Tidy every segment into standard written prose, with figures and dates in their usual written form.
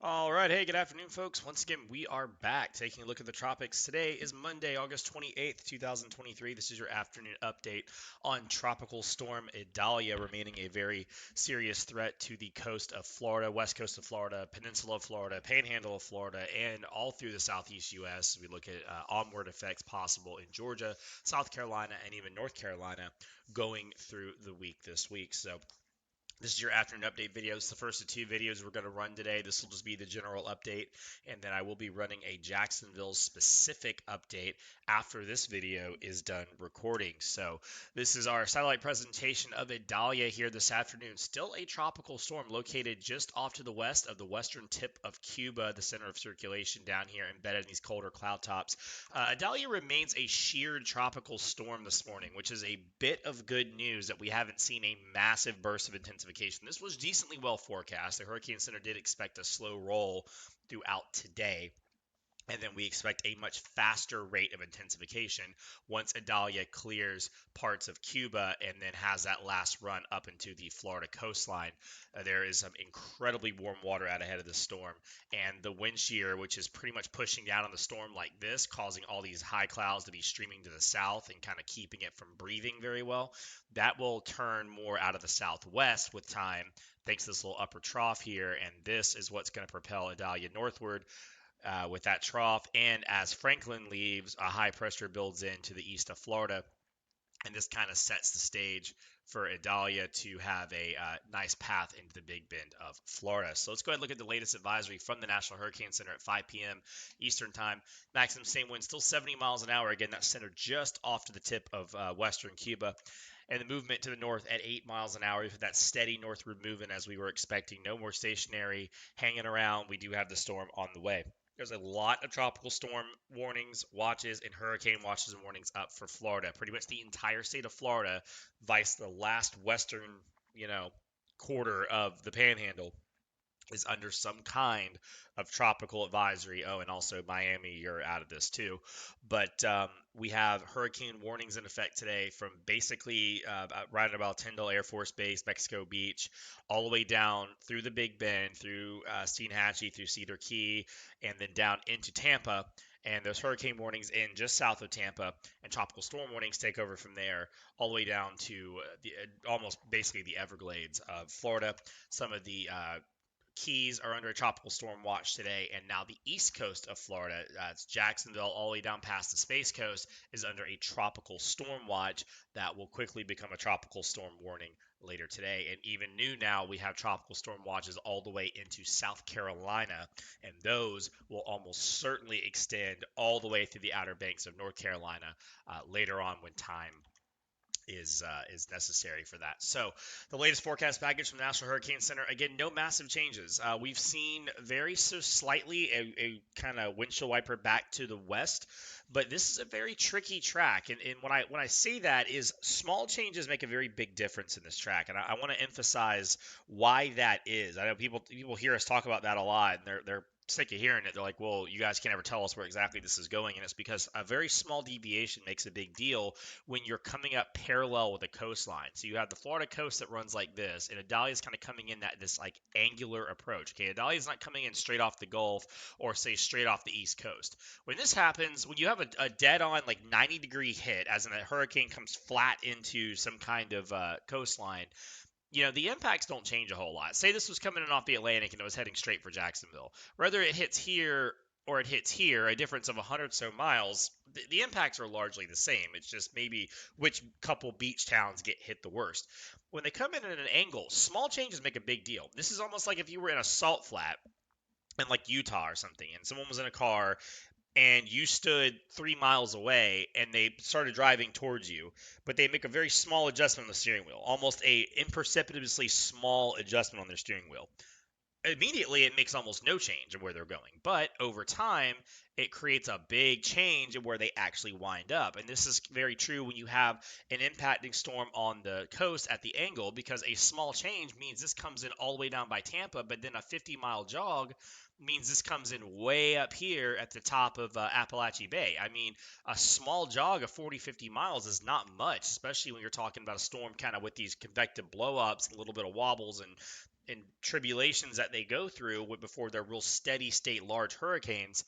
All right, hey, good afternoon, folks. Once again, we are back taking a look at the tropics. Today is Monday, August 28th, 2023. This is your afternoon update on Tropical Storm Idalia remaining a very serious threat to the coast of Florida, west coast of Florida, Peninsula of Florida, Panhandle of Florida, and all through the southeast U.S. We look at onward effects possible in Georgia, South Carolina, and even North Carolina going through the week this week. So, this is your afternoon update video. It's the first of two videos we're going to run today. This will just be the general update, and then I will be running a Jacksonville specific update after this video is done recording. So this is our satellite presentation of Idalia here this afternoon. Still a tropical storm located just off to the west of the western tip of Cuba, the center of circulation down here embedded in these colder cloud tops. Idalia remains a sheared tropical storm this morning, which is a bit of good news that we haven't seen a massive burst of intensification. This was decently well forecast. The Hurricane Center did expect a slow roll throughout today. And then we expect a much faster rate of intensification once Idalia clears parts of Cuba and then has that last run up into the Florida coastline. There is some incredibly warm water out ahead of the storm, and the wind shear, which is pretty much pushing down on the storm like this, causing all these high clouds to be streaming to the south and kind of keeping it from breathing very well, that will turn more out of the southwest with time, thanks to this little upper trough here, and this is what's going to propel Idalia northward with that trough. And as Franklin leaves, a high pressure builds into the east of Florida. And this kind of sets the stage for Idalia to have a nice path into the Big Bend of Florida. So let's go ahead and look at the latest advisory from the National Hurricane Center at 5 p.m. Eastern Time. Maximum same wind still 70 miles an hour. Again, that's centered just off to the tip of western Cuba. And the movement to the north at 8 miles an hour. With that steady northward movement as we were expecting. No more stationary hanging around. We do have the storm on the way. There's a lot of tropical storm warnings, watches, and hurricane watches and warnings up for Florida. Pretty much the entire state of Florida, vice the last western, you know, quarter of the Panhandle, is under some kind of tropical advisory. Oh, and also Miami, you're out of this too. But we have hurricane warnings in effect today from basically right about Tyndall Air Force Base, Mexico Beach, all the way down through the Big Bend, through Steenhatchee, through Cedar Key, and then down into Tampa. And there's hurricane warnings in just south of Tampa, and tropical storm warnings take over from there, all the way down to the almost basically the Everglades of Florida. Some of the Keys are under a tropical storm watch today, and now the east coast of Florida, it's Jacksonville, all the way down past the Space Coast, is under a tropical storm watch that will quickly become a tropical storm warning later today. And even new now, we have tropical storm watches all the way into South Carolina, and those will almost certainly extend all the way through the Outer Banks of North Carolina later on when time is necessary for that. So the latest forecast package from the National Hurricane Center, again, no massive changes. We've seen very so slightly a kind of windshield wiper back to the west, but this is a very tricky track. And when I say that is small changes make a very big difference in this track, and I want to emphasize why that is. I know people hear us talk about that a lot, and they're sick of hearing it. They're like, well, you guys can never tell us where exactly this is going. And it's because a very small deviation makes a big deal when you're coming up parallel with the coastline. So you have the Florida coast that runs like this, and Idalia is kind of coming in this like angular approach. Okay, Idalia is not coming in straight off the Gulf or say straight off the East Coast. When this happens, when you have a dead-on like 90-degree hit, as in a hurricane comes flat into some kind of coastline, the impacts don't change a whole lot. Say this was coming in off the Atlantic and it was heading straight for Jacksonville. Whether it hits here or it hits here, a difference of 100 so miles, the impacts are largely the same. It's just maybe which couple beach towns get hit the worst. When they come in at an angle, small changes make a big deal. This is almost like if you were in a salt flat in like Utah or something, and someone was in a car and you stood 3 miles away and they started driving towards you, but they make a very small adjustment on the steering wheel, almost a imperceptibly small adjustment on their steering wheel. Immediately, it makes almost no change in where they're going, but over time, it creates a big change in where they actually wind up. And this is very true when you have an impacting storm on the coast at the angle, because a small change means this comes in all the way down by Tampa, but then a 50-mile jog means this comes in way up here at the top of Appalachia Bay. I mean, a small jog of 40, 50 miles is not much, especially when you're talking about a storm kind of with these convective blow-ups, a little bit of wobbles, and and tribulations that they go through before they're real steady state large hurricanes,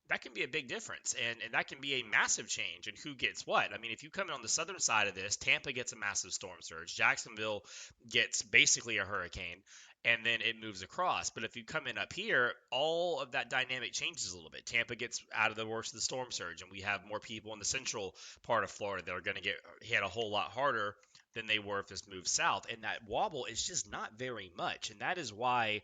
that can be a big difference. And that can be a massive change in who gets what. I mean, if you come in on the southern side of this, Tampa gets a massive storm surge. Jacksonville gets basically a hurricane, and then it moves across. But if you come in up here, all of that dynamic changes a little bit. Tampa gets out of the worst of the storm surge, and we have more people in the central part of Florida that are going to get hit a whole lot harder than they were if this moved south. And that wobble is just not very much. And that is why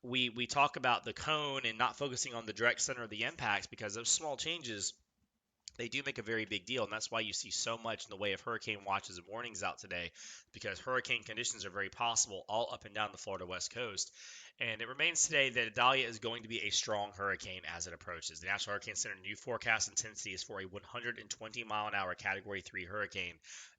we talk about the cone and not focusing on the direct center of the impacts, because those small changes, they do make a very big deal. And that's why you see so much in the way of hurricane watches and warnings out today, because hurricane conditions are very possible all up and down the Florida West Coast. And it remains today that Idalia is going to be a strong hurricane as it approaches. The National Hurricane Center new forecast intensity is for a 120 mile an hour Category 3 hurricane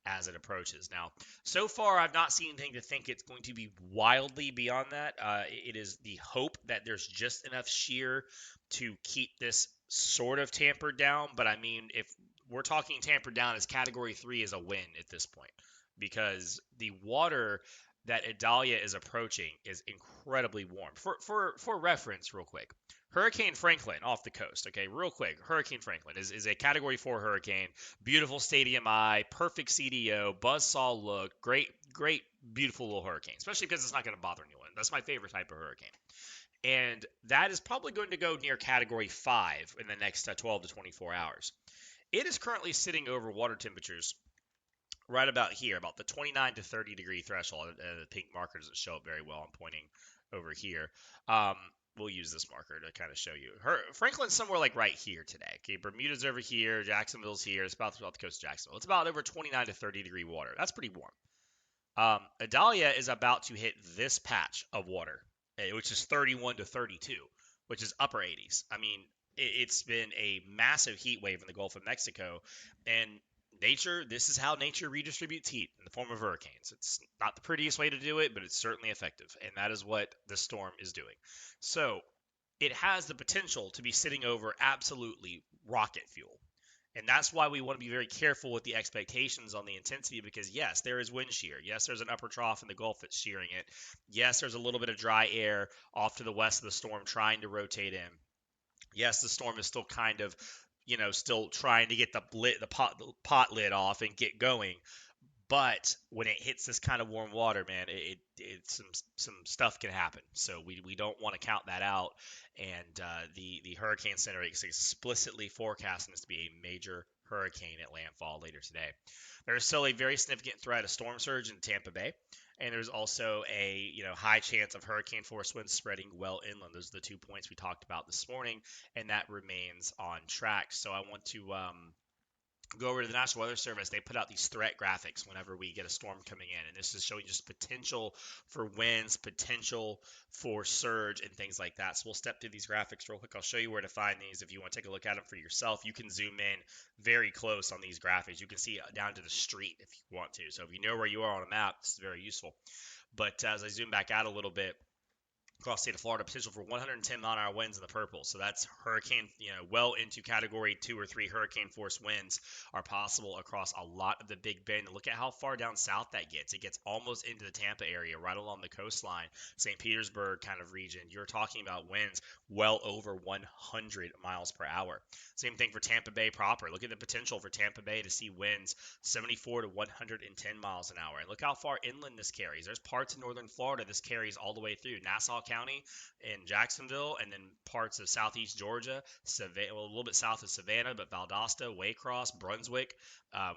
as it approaches. Now, so far, I've not seen anything to think it's going to be wildly beyond that. It is the hope that there's just enough shear to keep this sort of tampered down. But I mean, if we're talking tampered down as Category 3 is a win at this point, because the water that Idalia is approaching is incredibly warm. For reference, real quick, Hurricane Franklin off the coast, okay, real quick, Hurricane Franklin is a Category 4 hurricane, beautiful stadium eye, perfect CDO, buzzsaw look, great, beautiful little hurricane, especially because it's not going to bother anyone. That's my favorite type of hurricane. And that is probably going to go near Category 5 in the next 12 to 24 hours. It is currently sitting over water temperatures right about here, about the 29 to 30 degree threshold. The pink marker doesn't show up very well. I'm pointing over here. Um, we'll use this marker to kind of show you. Franklin's somewhere like right here today. Okay, Bermuda's over here. Jacksonville's here. It's about the coast of Jacksonville. It's about over 29 to 30 degree water. That's pretty warm. Idalia is about to hit this patch of water, which is 31 to 32, which is upper 80s. I mean, it's been a massive heat wave in the Gulf of Mexico, and this is how nature redistributes heat in the form of hurricanes. It's not the prettiest way to do it, but it's certainly effective, and that is what the storm is doing. So it has the potential to be sitting over absolutely rocket fuel. And that's why we want to be very careful with the expectations on the intensity, because yes, there is wind shear. Yes, there's an upper trough in the Gulf that's shearing it. Yes, there's a little bit of dry air off to the west of the storm trying to rotate in. Yes, the storm is still kind of, still trying to get the pot lid off and get going. But when it hits this kind of warm water, man, some stuff can happen. So we don't want to count that out. And the Hurricane Center is explicitly forecasting this to be a major hurricane at landfall later today. There is still a very significant threat of storm surge in Tampa Bay, and there's also a high chance of hurricane force winds spreading well inland. Those are the 2 points we talked about this morning, and that remains on track. So I want to go over to the National Weather Service. They put out these threat graphics whenever we get a storm coming in, and this is showing just potential for winds, potential for surge, and things like that. So we'll step through these graphics real quick. I'll show you where to find these if you want to take a look at them for yourself. You can zoom in very close on these graphics. You can see down to the street if you want to. So if you know where you are on a map, this is very useful. But as I zoom back out a little bit, across the state of Florida, potential for 110 mile an hour winds in the purple. So that's hurricane, well into Category 2 or 3 hurricane force winds are possible across a lot of the Big Bend. Look at how far down south that gets. It gets almost into the Tampa area, right along the coastline, St. Petersburg kind of region. You're talking about winds well over 100 miles per hour. Same thing for Tampa Bay proper. Look at the potential for Tampa Bay to see winds 74 to 110 miles an hour. And look how far inland this carries. There's parts of northern Florida this carries all the way through Nassau County and Jacksonville, and then parts of southeast Georgia, a little bit south of Savannah, but Valdosta, Waycross, Brunswick.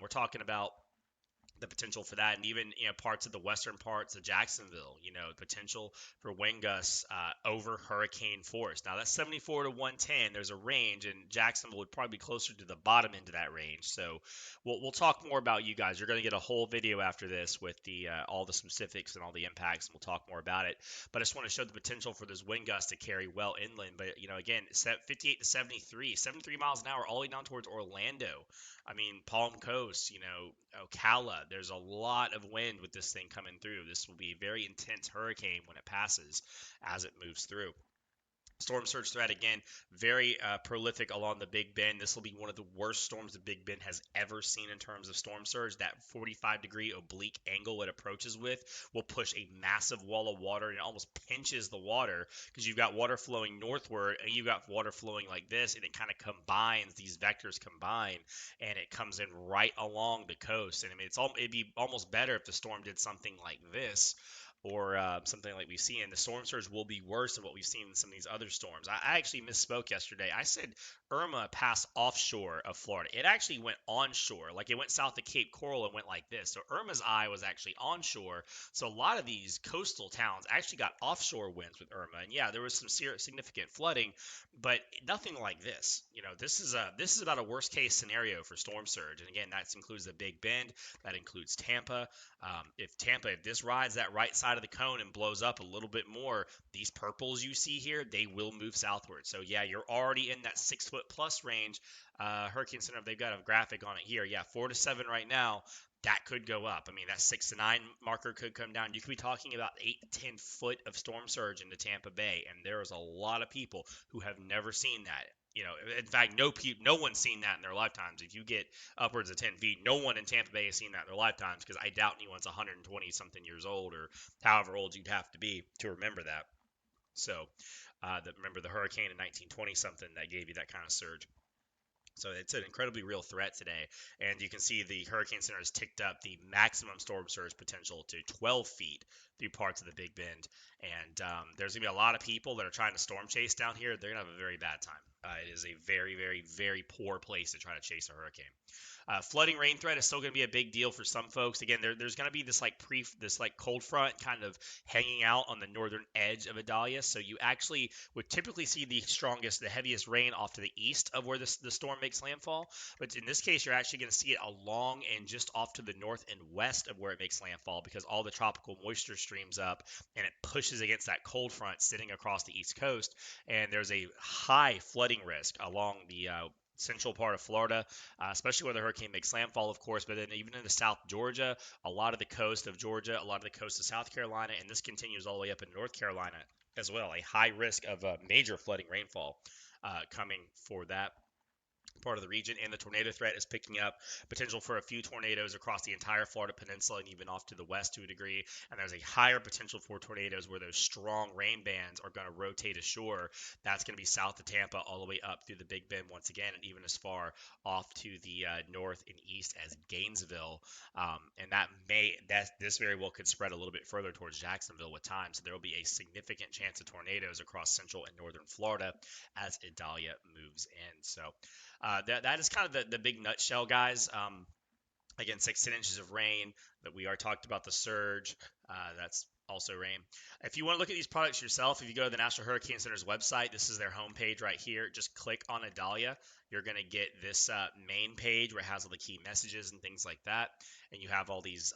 We're talking about the potential for that, and even parts of the western parts of Jacksonville, potential for wind gusts over hurricane force. Now that's 74 to 110. There's a range, and Jacksonville would probably be closer to the bottom end of that range. So we'll talk more about you guys. You're going to get a whole video after this with the all the specifics and all the impacts, and we'll talk more about it. But I just want to show the potential for those wind gusts to carry well inland. But again, 58 to 73 miles an hour all the way down towards Orlando. I mean, Palm Coast, Ocala, there's a lot of wind with this thing coming through. This will be a very intense hurricane when it passes as it moves through. Storm surge threat again, very prolific along the Big Bend. This will be one of the worst storms the Big Bend has ever seen in terms of storm surge. That 45-degree oblique angle it approaches with will push a massive wall of water, and it almost pinches the water because you've got water flowing northward and you've got water flowing like this, and it kind of combines. These vectors combine, and it comes in right along the coast. And I mean, it'd be almost better if the storm did something like this, or something like we see. And the storm surge will be worse than what we've seen in some of these other storms. I actually misspoke yesterday. I said Irma passed offshore of Florida. It actually went onshore, like it went south of Cape Coral and went like this. So Irma's eye was actually onshore. So a lot of these coastal towns actually got offshore winds with Irma. And yeah, there was some significant flooding, but nothing like this. This is about a worst case scenario for storm surge. And again, that includes the Big Bend, that includes Tampa. If this rides that right side of the cone and blows up a little bit more, these purples you see here, they will move southward. So yeah, you're already in that 6 foot plus range. Hurricane Center, they've got a graphic on it here. Yeah, 4 to 7 right now. That could go up. I mean, that 6 to 9 marker could come down. You could be talking about 8 to 10 foot of storm surge into Tampa Bay, and there is a lot of people who have never seen that. In fact, no one's seen that in their lifetimes. If you get upwards of 10 feet, no one in Tampa Bay has seen that in their lifetimes, because I doubt anyone's 120 something years old, or however old you'd have to be to remember that. So, remember the hurricane in 1920 something that gave you that kind of surge. So it's an incredibly real threat today. And you can see the Hurricane Center has ticked up the maximum storm surge potential to 12 feet through parts of the Big Bend. And there's going to be a lot of people that are trying to storm chase down here. They're going to have a very bad time. It is a very, very, very poor place to try to chase a hurricane. Flooding rain threat is still going to be a big deal for some folks. Again, there's going to be this cold front kind of hanging out on the northern edge of Idalia. So you actually would typically see the heaviest rain off to the east of where the storm makes landfall. But in this case, you're actually going to see it along and just off to the north and west of where it makes landfall, because all the tropical moisture streams up and it pushes against that cold front sitting across the east coast. And there's a high flooding risk along the central part of Florida, especially where the hurricane makes landfall, of course, but then even into South Georgia, a lot of the coast of Georgia, a lot of the coast of South Carolina, and this continues all the way up in North Carolina as well. A high risk of major flooding rainfall coming for that part of the region. And the tornado threat is picking up, potential for a few tornadoes across the entire Florida peninsula and even off to the west to a degree. And there's a higher potential for tornadoes where those strong rain bands are going to rotate ashore. That's going to be south of Tampa all the way up through the Big Bend once again, and even as far off to the north and east as Gainesville. And this very well could spread a little bit further towards Jacksonville with time. So there will be a significant chance of tornadoes across central and northern Florida as Idalia moves in. So that is kind of the big nutshell, guys. Again, 6 inches of rain. That we are talked about the surge. That's also rain. If you want to look at these products yourself, if you go to the National Hurricane Center's website, this is their homepage right here. Just click on Idalia. You're going to get this main page where it has all the key messages and things like that. And you have all these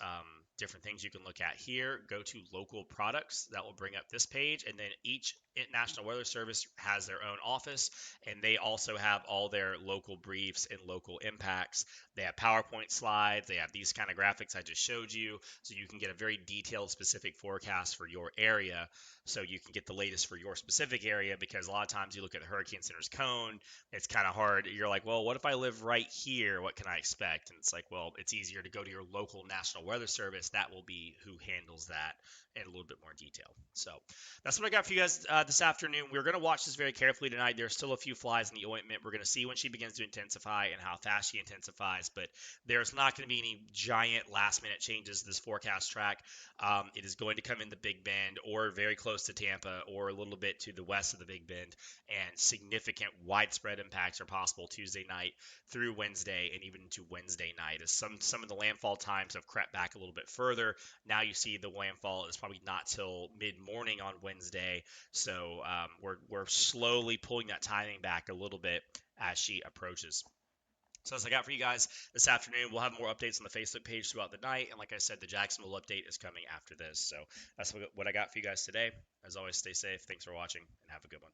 different things you can look at here. Go to local products. That will bring up this page. And then each National Weather Service has their own office, and they also have all their local briefs and local impacts. They have PowerPoint slides. They have these kind of graphics I just showed you, so you can get a very detailed, specific forecast for your area, so you can get the latest for your specific area. Because a lot of times you look at the Hurricane Center's cone, it's kind of hard. You're like, well, what if I live right here? What can I expect? And it's like, well, it's easier to go to your local National Weather Service. That will be who handles that in a little bit more detail. So that's what I got for you guys this afternoon. We're going to watch this very carefully tonight. There's still a few flies in the ointment. We're going to see when she begins to intensify and how fast she intensifies, but there's not going to be any giant last minute changes to this forecast track. It is going to come in the Big Bend or very close to Tampa or a little bit to the west of the Big Bend, and significant widespread impacts are possible Tuesday night through Wednesday and even into Wednesday night, as some of the landfall times have crept back a little bit further. Now you see the landfall is probably not till mid-morning on Wednesday, so we're slowly pulling that timing back a little bit as she approaches. So as I got for you guys this afternoon, we'll have more updates on the Facebook page throughout the night. And like I said, the Jacksonville update is coming after this. So that's what I got for you guys today. As always, stay safe. Thanks for watching, and have a good one.